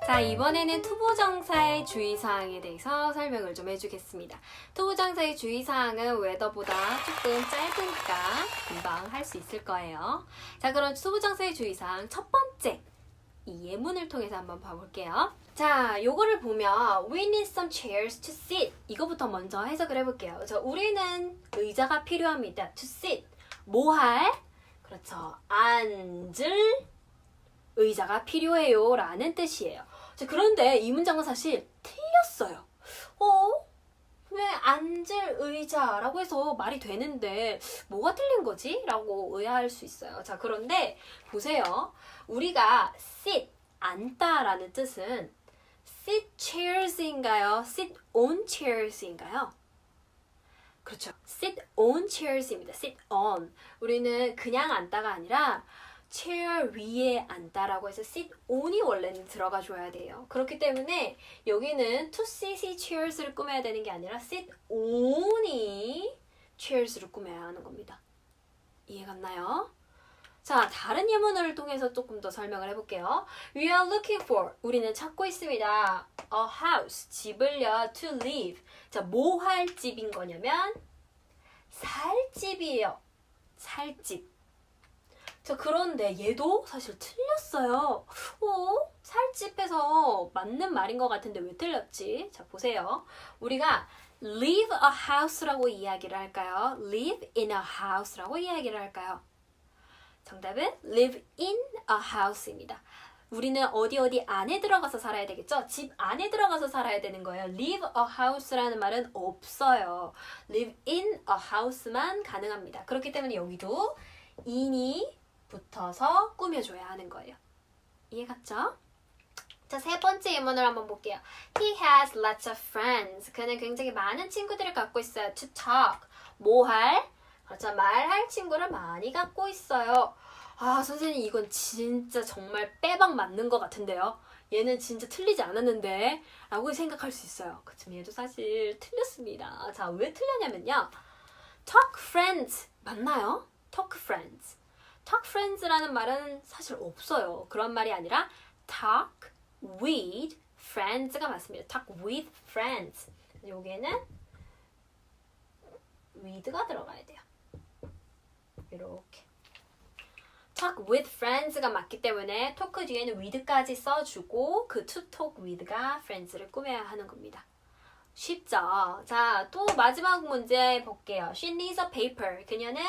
자, 이번에는 투부정사의 주의사항에 대해서 설명을 좀 해주겠습니다. 투부정사의 주의사항은 웨더보다 조금 짧으니까 금방 할 수 있을 거예요. 자, 그럼 투부정사의 주의사항 첫 번째, 이 예문을 통해서 한번 봐볼게요. 자, 요거를 보면 We need some chairs to sit. 이거부터 먼저 해석을 해볼게요. 자, 우리는 의자가 필요합니다. To sit. 뭐 할? 그렇죠. 앉을 의자가 필요해요 라는 뜻이에요. 자, 그런데 이 문장은 사실 틀렸어요. 왜 앉을 의자라고 해서 말이 되는데 뭐가 틀린 거지? 라고 의아할 수 있어요. 자, 그런데 보세요. 우리가 sit, 앉다 라는 뜻은 sit chairs인가요? sit on chairs인가요? 그렇죠. sit on chairs입니다. sit on. 우리는 그냥 앉다가 아니라 chair 위에 앉다라고 해서 sit on이 원래는 들어가 줘야 돼요. 그렇기 때문에 여기는 to sit이 chairs를 꾸며야 되는 게 아니라 sit on이 chairs를 꾸며야 하는 겁니다. 이해 갔나요? 자, 다른 예문을 통해서 조금 더 설명을 해볼게요. We are looking for, 우리는 찾고 있습니다. A house, 집을요. To live. 자, 뭐 할 집인 거냐면 살 집이에요. 살 집. 자, 그런데 얘도 사실 틀렸어요. 살집에서 맞는 말인 것 같은데 왜 틀렸지? 자, 보세요. 우리가 live a house라고 이야기를 할까요? live in a house라고 이야기를 할까요? 정답은 live in a house입니다. 우리는 어디 안에 들어가서 살아야 되겠죠? 집 안에 들어가서 살아야 되는 거예요. live a house라는 말은 없어요. live in a house만 가능합니다. 그렇기 때문에 여기도 in이 붙어서 꾸며줘야 하는 거예요. 이해 갔죠? 자, 세 번째 예문을 한번 볼게요. He has lots of friends. 그는 굉장히 많은 친구들을 갖고 있어요. To talk. 뭐 할? 그렇죠. 말할 친구를 많이 갖고 있어요. 아, 선생님 이건 진짜 정말 빼박 맞는 것 같은데요. 얘는 진짜 틀리지 않았는데 라고 생각할 수 있어요. 그렇지만 얘도 사실 틀렸습니다. 자, 왜 틀렸냐면요. Talk friends 맞나요? Talk friends. talk friends라는 말은 사실 없어요. 그런 말이 아니라 talk with friends가 맞습니다. talk with friends. 여기에는 with가 들어가야 돼요. 이렇게. talk with friends가 맞기 때문에 talk 뒤에는 with까지 써주고 그 to talk with가 friends를 꾸며야 하는 겁니다. 쉽죠? 자, 또 마지막 문제 볼게요. She needs a paper. 그녀는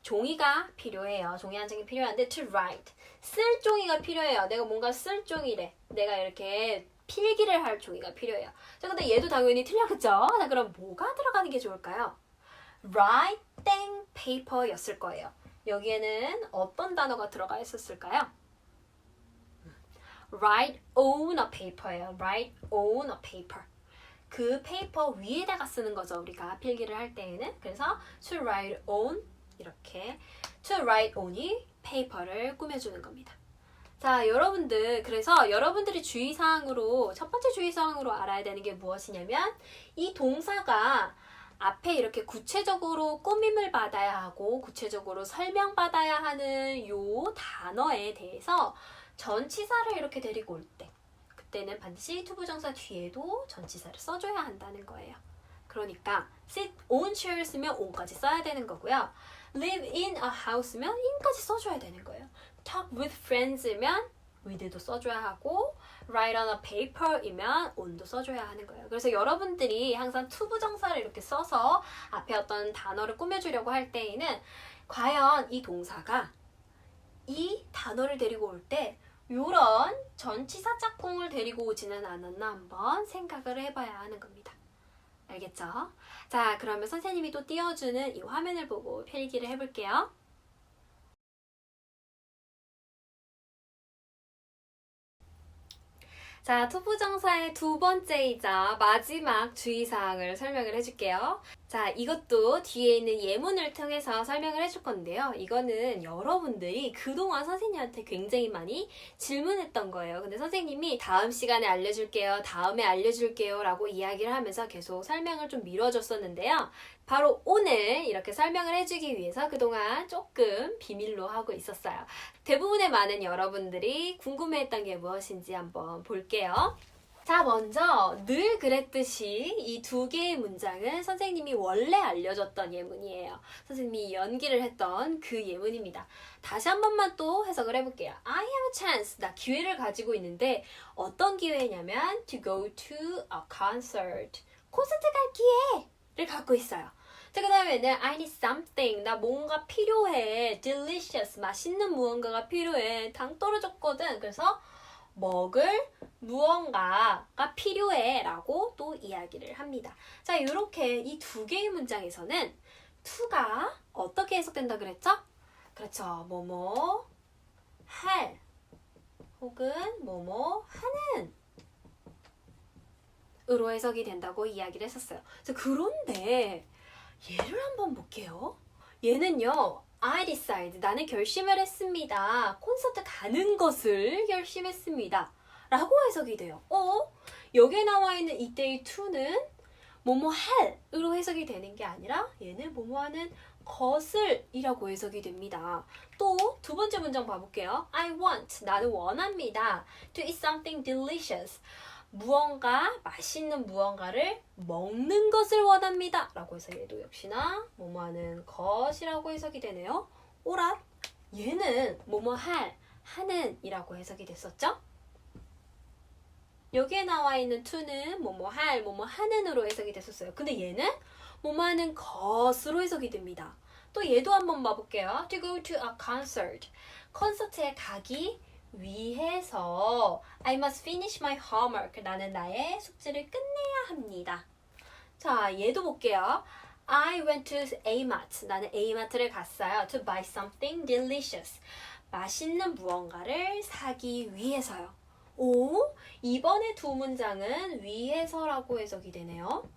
종이가 필요해요. 종이 한 장이 필요한데 to write. 쓸 종이가 필요해요. 내가 뭔가 쓸 종이래. 내가 이렇게 필기를 할 종이가 필요해요. 자, 근데 얘도 당연히 틀렸겠죠? 자, 그럼 뭐가 들어가는 게 좋을까요? writing paper였을 거예요. 여기에는 어떤 단어가 들어가 있었을까요? write on a paper예요. write on a paper. 그 페이퍼 위에다가 쓰는 거죠. 우리가 필기를 할 때에는. 그래서 to write on 이렇게 to write on이 페이퍼를 꾸며주는 겁니다. 자, 여러분들, 그래서 여러분들이 주의사항으로 첫 번째 주의사항으로 알아야 되는 게 무엇이냐면 이 동사가 앞에 이렇게 구체적으로 꾸밈을 받아야 하고 구체적으로 설명받아야 하는 요 단어에 대해서 전치사를 이렇게 데리고 올 때 그때는 반드시 투부정사 뒤에도 전치사를 써줘야 한다는 거예요. 그러니까 sit on chair 쓰면 on까지 써야 되는 거고요. live in a house면 in까지 써줘야 되는 거예요. talk with friends면 with도 써줘야 하고 write on a paper이면 on도 써줘야 하는 거예요. 그래서 여러분들이 항상 투부정사를 이렇게 써서 앞에 어떤 단어를 꾸며주려고 할 때에는 과연 이 동사가 이 단어를 데리고 올 때 이런 전치사 짝꿍을 데리고 오지는 않았나 한번 생각을 해봐야 하는 겁니다. 알겠죠? 자, 그러면 선생님이 또 띄워주는 이 화면을 보고 필기를 해볼게요. 자, 투부정사의 두 번째이자 마지막 주의사항을 설명을 해줄게요. 자, 이것도 뒤에 있는 예문을 통해서 설명을 해줄 건데요. 이거는 여러분들이 그동안 선생님한테 굉장히 많이 질문했던 거예요. 근데 선생님이 다음 시간에 알려줄게요, 다음에 알려줄게요 라고 이야기를 하면서 계속 설명을 좀 미뤄줬었는데요. 바로 오늘 이렇게 설명을 해주기 위해서 그동안 조금 비밀로 하고 있었어요. 대부분의 많은 여러분들이 궁금해했던 게 무엇인지 한번 볼게요. 자, 먼저 늘 그랬듯이 이 두 개의 문장은 선생님이 원래 알려줬던 예문이에요. 선생님이 연기를 했던 그 예문입니다. 다시 한 번만 또 해석을 해볼게요. I have a chance. 나 기회를 가지고 있는데 어떤 기회냐면 to go to a concert. 콘서트 갈 기회를 갖고 있어요. 자, 그 다음에는 I need something. 나 뭔가 필요해. delicious. 맛있는 무언가가 필요해. 당 떨어졌거든. 그래서 먹을 무언가가 필요해 라고 또 이야기를 합니다. 자, 이렇게 이 두 개의 문장에서는 to가 어떻게 해석된다 그랬죠? 그렇죠. 뭐뭐 할 혹은 뭐뭐 하는 으로 해석이 된다고 이야기를 했었어요. 자, 그런데 얘를 한번 볼게요. 얘는요. I decide. 나는 결심을 했습니다. 콘서트 가는 것을 결심했습니다. 라고 해석이 돼요. 여기에 나와 있는 이때의 to는 뭐뭐 할으로 해석이 되는 게 아니라 얘는 뭐뭐 하는 것을 이라고 해석이 됩니다. 또 두 번째 문장 봐볼게요. I want. 나는 원합니다. To eat something delicious. 무언가, 맛있는 무언가를 먹는 것을 원합니다. 라고 해서 얘도 역시나 뭐뭐 하는 것이라고 해석이 되네요. 오라. 얘는 뭐뭐 하는 이라고 해석이 됐었죠? 여기에 나와 있는 to는 뭐뭐 뭐뭐 하는으로 해석이 됐었어요. 근데 얘는 뭐뭐 하는 것으로 해석이 됩니다. 또 얘도 한번 봐볼게요. To go to a concert. 콘서트에 가기 위해서 I must finish my homework. 나는 나의 숙제를 끝내야 합니다. 자, 얘도 볼게요. I went to Amart. 나는 A마트를 갔어요. To buy something delicious. 맛있는 무언가를 사기 위해서요. 오, 이번에 두 문장은 위해서라고 해석이 되네요.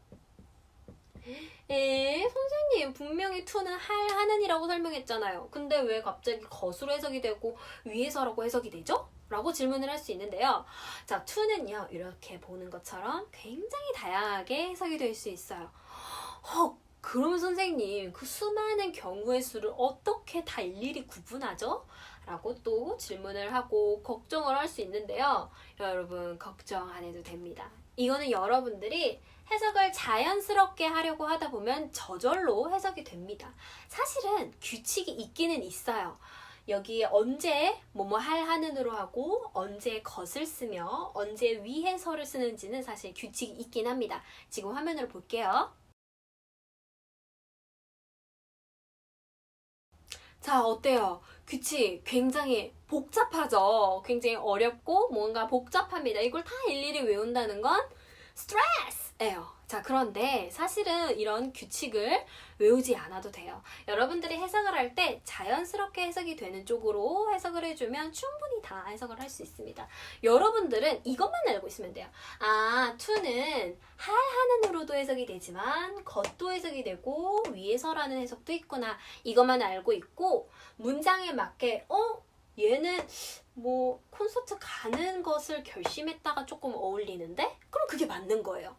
선생님 분명히 to는 하는이라고 설명했잖아요. 근데 왜 갑자기 것으로 해석이 되고 위해서라고 해석이 되죠? 라고 질문을 할 수 있는데요. 자, to는요. 이렇게 보는 것처럼 굉장히 다양하게 해석이 될 수 있어요. 그러면 선생님 그 수많은 경우의 수를 어떻게 다 일일이 구분하죠? 라고 또 질문을 하고 걱정을 할 수 있는데요. 여러분 걱정 안 해도 됩니다. 이거는 여러분들이 해석을 자연스럽게 하려고 하다 보면 저절로 해석이 됩니다. 사실은 규칙이 있기는 있어요. 여기 언제 뭐뭐 하는으로 하고 언제 것을 쓰며 언제 위해서를 쓰는지는 사실 규칙이 있긴 합니다. 지금 화면으로 볼게요. 자, 어때요? 규칙 굉장히 복잡하죠? 굉장히 어렵고 뭔가 복잡합니다. 이걸 다 일일이 외운다는 건 스트레스예요. 자, 그런데 사실은 이런 규칙을 외우지 않아도 돼요. 여러분들이 해석을 할 때 자연스럽게 해석이 되는 쪽으로 해석을 해주면 충분히 다 해석을 할 수 있습니다. 여러분들은 이것만 알고 있으면 돼요. to는 하는으로도 해석이 되지만 것도 해석이 되고 위해서라는 해석도 있구나. 이것만 알고 있고 문장에 맞게 얘는 뭐 콘서트 가는 것을 결심했다가 조금 어울리는데? 그럼 그게 맞는 거예요.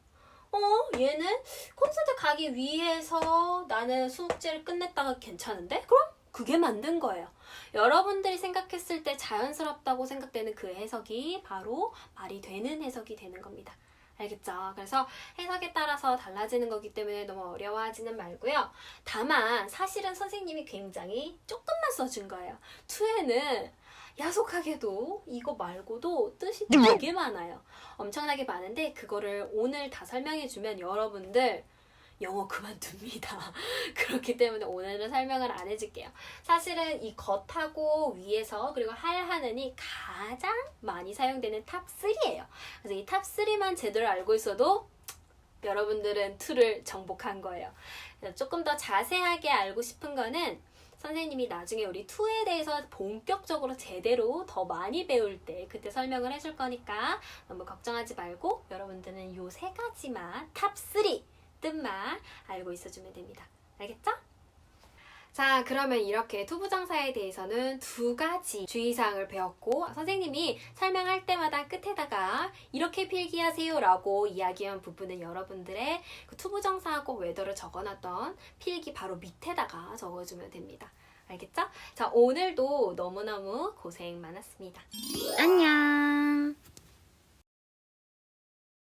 얘는 콘서트 가기 위해서 나는 숙제를 끝냈다가 괜찮은데? 그럼 그게 맞는 거예요. 여러분들이 생각했을 때 자연스럽다고 생각되는 그 해석이 바로 말이 되는 해석이 되는 겁니다. 알겠죠? 그래서 해석에 따라서 달라지는 거기 때문에 너무 어려워하지는 말고요. 다만 사실은 선생님이 굉장히 조금만 써준 거예요. to에는 야속하게도 이거 말고도 뜻이 되게 많아요. 엄청나게 많은데 그거를 오늘 다 설명해주면 여러분들 영어 그만둡니다. 그렇기 때문에 오늘은 설명을 안 해줄게요. 사실은 이 것하고 위에서 그리고 하는이 가장 많이 사용되는 탑 3예요. 그래서 이 탑 3만 제대로 알고 있어도 여러분들은 to를 정복한 거예요. 조금 더 자세하게 알고 싶은 거는 선생님이 나중에 우리 to에 대해서 본격적으로 제대로 더 많이 배울 때 그때 설명을 해줄 거니까 너무 걱정하지 말고 여러분들은 요 3가지만 탑 3 뜻만 알고 있어주면 됩니다. 알겠죠? 자, 그러면 이렇게 투부정사에 대해서는 두 가지 주의사항을 배웠고 선생님이 설명할 때마다 끝에다가 이렇게 필기하세요 라고 이야기한 부분은 여러분들의 그 투부정사하고 웨더를 적어놨던 필기 바로 밑에다가 적어주면 됩니다. 알겠죠? 자, 오늘도 너무너무 고생 많았습니다. 안녕.